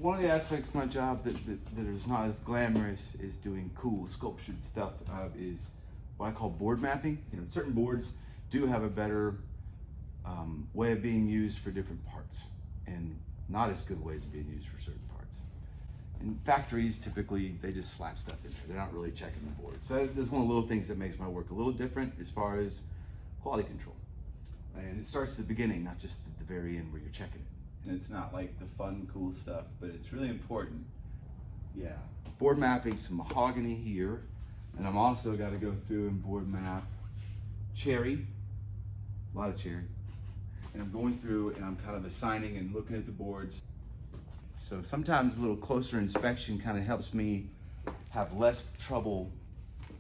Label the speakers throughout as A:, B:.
A: One of the aspects of my job that is not as glamorous is doing cool sculptured stuff is what I call board mapping. Certain boards do have a better way of being used for different parts, and not as good ways of being used for certain parts. In factories, typically, they just slap stuff in there. They're not really checking the board. So there's one of the little things that makes my work a little different as far as quality control. And it starts at the beginning, not just at the very end where you're checking it. And it's not like the fun, cool stuff, but it's really important. Yeah. Board mapping some mahogany here, and I'm also got to go through and board map cherry, a lot of cherry. And I'm going through and I'm kind of assigning and looking at the boards. So sometimes a little closer inspection kind of helps me have less trouble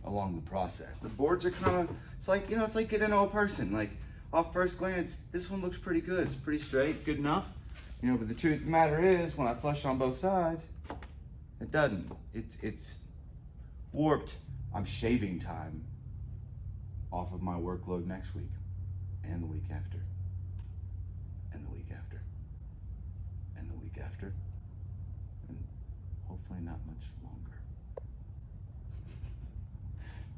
A: along the process. The boards are kind of, it's like getting to know a person. Like off first glance, this one looks pretty good. It's pretty straight, good enough. But the truth of the matter is, when I flush on both sides, it doesn't. It's warped. I'm shaving time off of my workload next week, and the week after, and the week after, and the week after, and hopefully not much longer.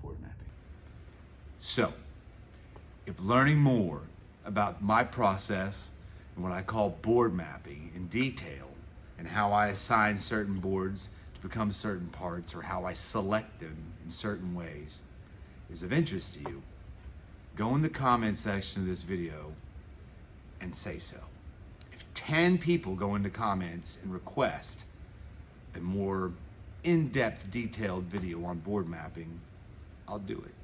A: Board mapping. So, if learning more about my process and what I call board mapping in detail, and how I assign certain boards to become certain parts, or how I select them in certain ways, is of interest to you, go in the comment section of this video and say so. If 10 people go into comments and request a more in-depth, detailed video on board mapping, I'll do it.